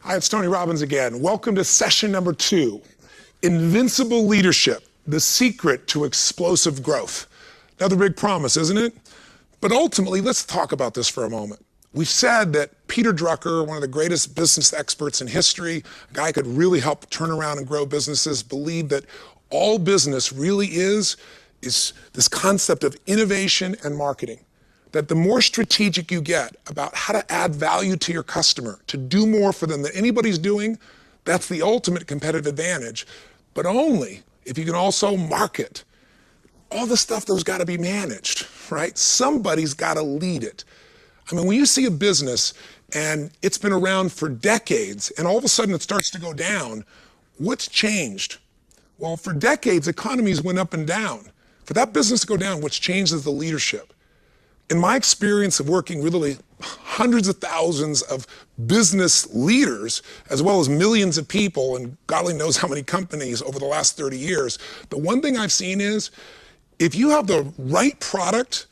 Hi, it's Tony Robbins again. Welcome to session number 2, Invincible Leadership, the secret to explosive growth. Another big promise, isn't it? But ultimately, let's talk about this for a moment. We've said that Peter Drucker, one of the greatest business experts in history, a guy who could really help turn around and grow businesses, believed that all business really is this concept of innovation and marketing. That the more strategic you get about how to add value to your customer, to do more for them than anybody's doing, that's the ultimate competitive advantage. But only if you can also market. All the stuff that's got to be managed, right? Somebody's got to lead it. I mean, when you see a business and it's been around for decades and all of a sudden it starts to go down, what's changed? Well, for decades, economies went up and down. For that business to go down, what's changed is the leadership. In my experience of working really hundreds of thousands of business leaders, as well as millions of people, and God only knows how many companies over the last 30 years, the one thing I've seen is, if you have the right product,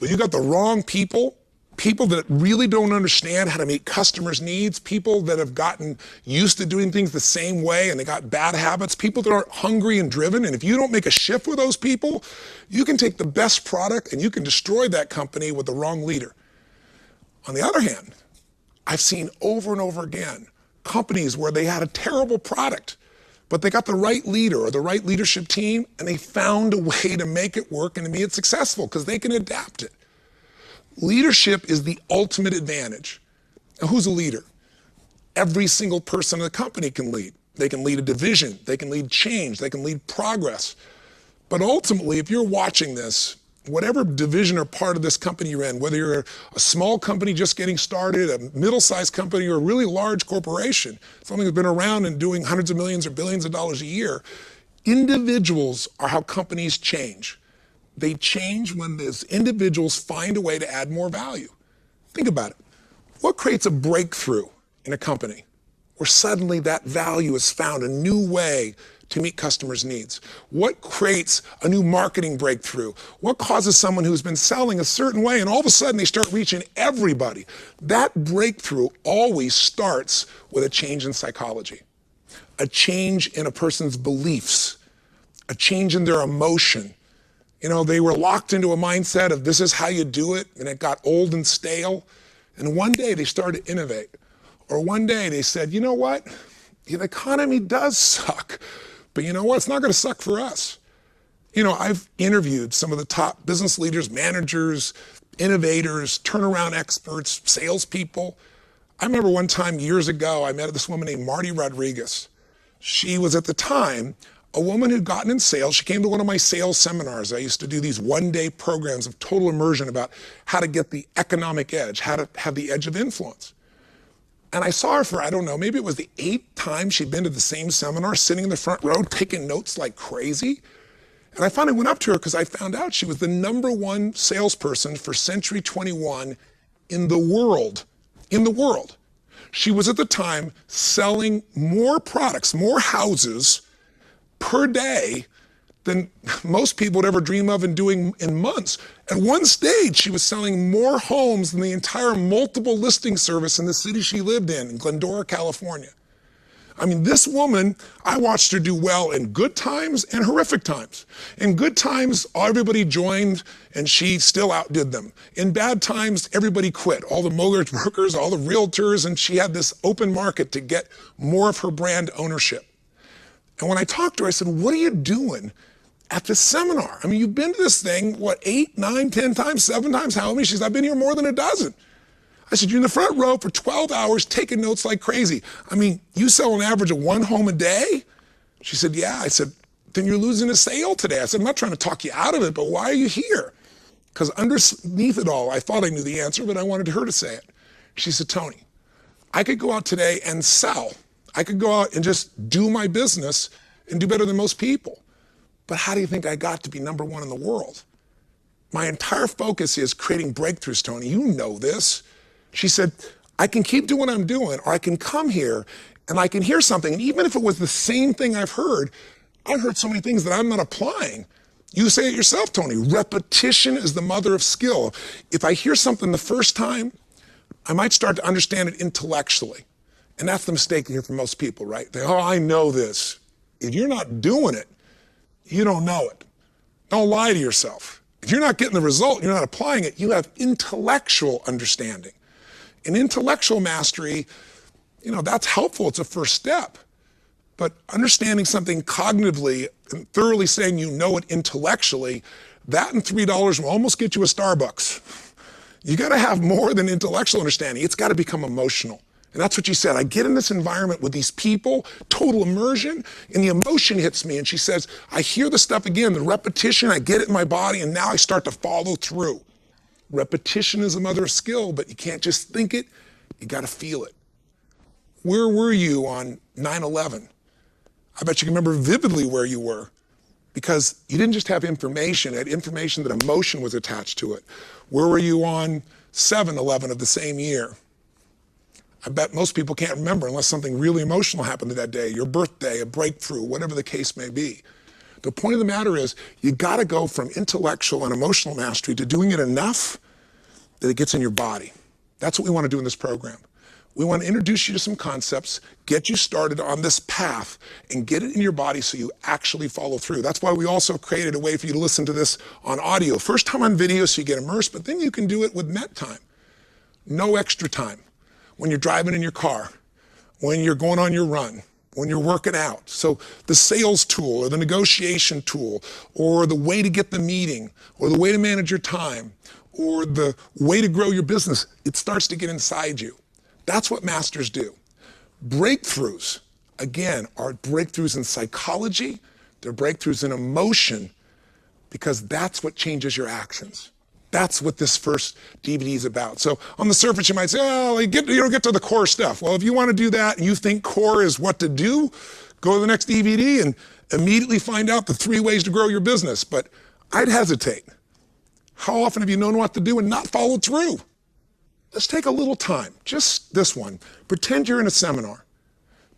but you got the wrong people that really don't understand how to meet customers' needs, people that have gotten used to doing things the same way and they got bad habits, people that aren't hungry and driven, and if you don't make a shift with those people, you can take the best product and you can destroy that company with the wrong leader. On the other hand, I've seen over and over again companies where they had a terrible product, but they got the right leader or the right leadership team and they found a way to make it work and to make it successful because they can adapt it. Leadership is the ultimate advantage. Now, who's a leader? Every single person in the company can lead. They can lead a division, they can lead change, they can lead progress. But ultimately, if you're watching this, whatever division or part of this company you're in, whether you're a small company just getting started, a middle-sized company, or a really large corporation, something that's been around and doing hundreds of millions or billions of dollars a year, individuals are how companies change. They change when those individuals find a way to add more value. Think about it. What creates a breakthrough in a company where suddenly that value is found, a new way to meet customers' needs? What creates a new marketing breakthrough? What causes someone who's been selling a certain way and all of a sudden they start reaching everybody? That breakthrough always starts with a change in psychology, a change in a person's beliefs, a change in their emotion. You know, they were locked into a mindset of this is how you do it, and it got old and stale. And one day they started to innovate. Or one day they said, you know what? The economy does suck, but you know what? It's not going to suck for us. You know, I've interviewed some of the top business leaders, managers, innovators, turnaround experts, salespeople. I remember one time years ago, I met this woman named Marty Rodriguez. She was at the time a woman who'd gotten in sales. She came to one of my sales seminars. I used to do these one-day programs of total immersion about how to get the economic edge, how to have the edge of influence. And I saw her for, I don't know, maybe it was the 8th time she'd been to the same seminar, sitting in the front row, taking notes like crazy. And I finally went up to her because I found out she was the #1 salesperson for Century 21 in the world. In the world. She was at the time selling more products, more houses per day than most people would ever dream of and doing in months. At one stage, she was selling more homes than the entire multiple listing service in the city she lived in Glendora, California. I mean, this woman, I watched her do well in good times and horrific times. In good times, everybody joined and she still outdid them. In bad times, everybody quit. All the mortgage brokers, all the realtors, and she had this open market to get more of her brand ownership. And when I talked to her, I said, what are you doing at this seminar? I mean, you've been to this thing, what, 8, 9, 10 times, 7 times? How many? She said, I've been here more than a dozen. I said, you're in the front row for 12 hours taking notes like crazy. I mean, you sell an average of 1 home a day? She said, yeah. I said, then you're losing a sale today. I said, I'm not trying to talk you out of it, but why are you here? Because underneath it all, I thought I knew the answer, but I wanted her to say it. She said, Tony, I could go out today and sell. I could go out and just do my business and do better than most people. But how do you think I got to be #1 in the world? My entire focus is creating breakthroughs, Tony. You know this. She said, I can keep doing what I'm doing, or I can come here and I can hear something. And even if it was the same thing I've heard so many things that I'm not applying. You say it yourself, Tony. Repetition is the mother of skill. If I hear something the first time, I might start to understand it intellectually. And that's the mistake here for most people, right? Oh, I know this. If you're not doing it, you don't know it. Don't lie to yourself. If you're not getting the result, you're not applying it, you have intellectual understanding. And intellectual mastery, that's helpful. It's a first step. But understanding something cognitively and thoroughly saying you know it intellectually, that and $3 will almost get you a Starbucks. You got to have more than intellectual understanding. It's got to become emotional. And that's what she said. I get in this environment with these people, total immersion, and the emotion hits me. And she says, I hear the stuff again, the repetition, I get it in my body, and now I start to follow through. Repetition is the mother of skill, but you can't just think it, you got to feel it. Where were you on 9/11? I bet you can remember vividly where you were, because you didn't just have information, you had information that emotion was attached to it. Where were you on 7/11 of the same year? I bet most people can't remember unless something really emotional happened that day, your birthday, a breakthrough, whatever the case may be. The point of the matter is you got to go from intellectual and emotional mastery to doing it enough that it gets in your body. That's what we want to do in this program. We want to introduce you to some concepts, get you started on this path, and get it in your body so you actually follow through. That's why we also created a way for you to listen to this on audio. First time on video so you get immersed, but then you can do it with net time. No extra time. When you're driving in your car, when you're going on your run, when you're working out. So the sales tool or the negotiation tool or the way to get the meeting or the way to manage your time or the way to grow your business, it starts to get inside you. That's what masters do. Breakthroughs, again, are breakthroughs in psychology, they're breakthroughs in emotion, because that's what changes your actions. That's what this first DVD is about. So on the surface, you might say, oh, you don't get to the core stuff. Well, if you want to do that and you think core is what to do, go to the next DVD and immediately find out the 3 ways to grow your business. But I'd hesitate. How often have you known what to do and not followed through? Let's take a little time, just this one. Pretend you're in a seminar.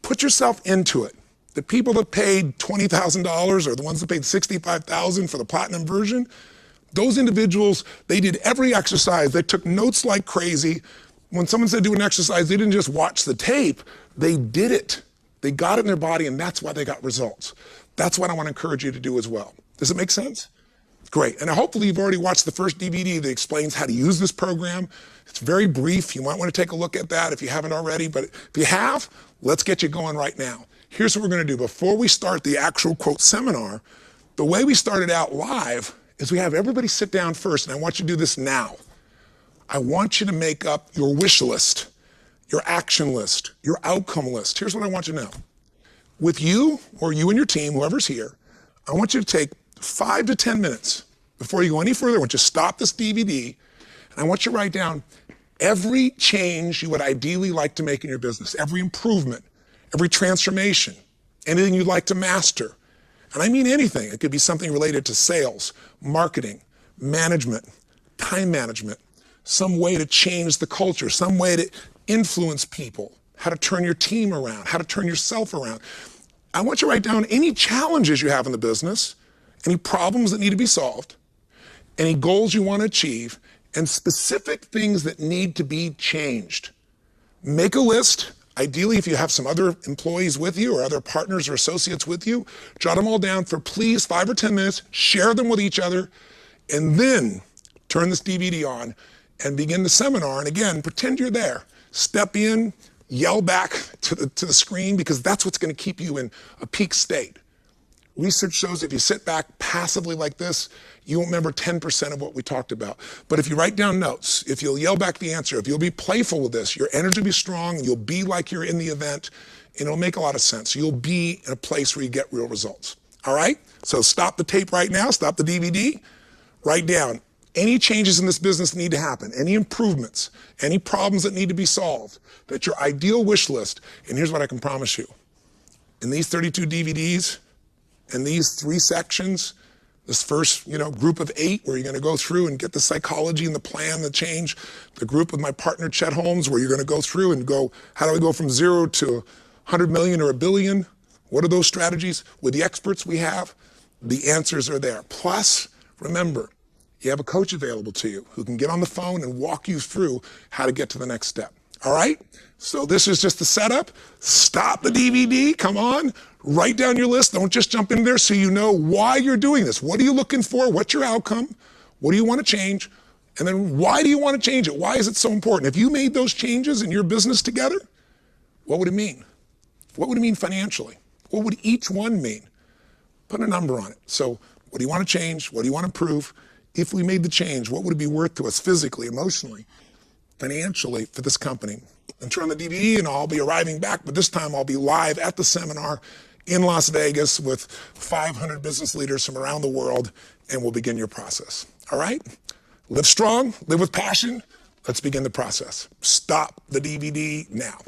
Put yourself into it. The people that paid $20,000 or the ones that paid $65,000 for the platinum version, those individuals, they did every exercise. They took notes like crazy. When someone said do an exercise, they didn't just watch the tape, they did it. They got it in their body, and that's why they got results. That's what I want to encourage you to do as well. Does it make sense? Great. And hopefully you've already watched the first DVD that explains how to use this program. It's very brief. You might want to take a look at that if you haven't already. But if you have, let's get you going right now. Here's what we're going to do. Before we start the actual, quote, seminar, the way we started out live is we have everybody sit down first, and I want you to do this now. I want you to make up your wish list, your action list, your outcome list. Here's what I want you to know. With you, or you and your team, whoever's here, I want you to take 5 to 10 minutes before you go any further. I want you to stop this DVD, and I want you to write down every change you would ideally like to make in your business, every improvement, every transformation, anything you'd like to master. And I mean anything. It could be something related to sales, marketing, management, time management, some way to change the culture, some way to influence people, how to turn your team around, how to turn yourself around. I want you to write down any challenges you have in the business, any problems that need to be solved, any goals you want to achieve, and specific things that need to be changed. Make a list. Ideally, if you have some other employees with you or other partners or associates with you, jot them all down for please 5 or 10 minutes, share them with each other, and then turn this DVD on and begin the seminar. And again, pretend you're there. Step in, yell back to the screen, because that's what's going to keep you in a peak state. Research shows if you sit back passively like this, you won't remember 10% of what we talked about. But if you write down notes, if you'll yell back the answer, if you'll be playful with this, your energy will be strong, you'll be like you're in the event, and it'll make a lot of sense. You'll be in a place where you get real results. All right? So stop the tape right now, stop the DVD, write down any changes in this business that need to happen, any improvements, any problems that need to be solved, that's your ideal wish list. And here's what I can promise you. In these 32 DVDs, and these 3 sections, this first group of 8 where you're going to go through and get the psychology and the plan, the change, the group with my partner Chet Holmes where you're going to go through and go, how do we go from 0 to 100 million or a billion? What are those strategies? With the experts we have, the answers are there. Plus, remember, you have a coach available to you who can get on the phone and walk you through how to get to the next step. All right? So this is just the setup. Stop the DVD. Come on. Write down your list. Don't just jump in there so you know why you're doing this. What are you looking for? What's your outcome? What do you want to change? And then why do you want to change it? Why is it so important? If you made those changes in your business together, what would it mean? What would it mean financially? What would each one mean? Put a number on it. So what do you want to change? What do you want to improve? If we made the change, what would it be worth to us physically, emotionally, financially for this company? And turn on the DVD and I'll be arriving back, but this time I'll be live at the seminar in Las Vegas with 500 business leaders from around the world, and we'll begin your process. All right? Live strong, live with passion. Let's begin the process. Stop the DVD now.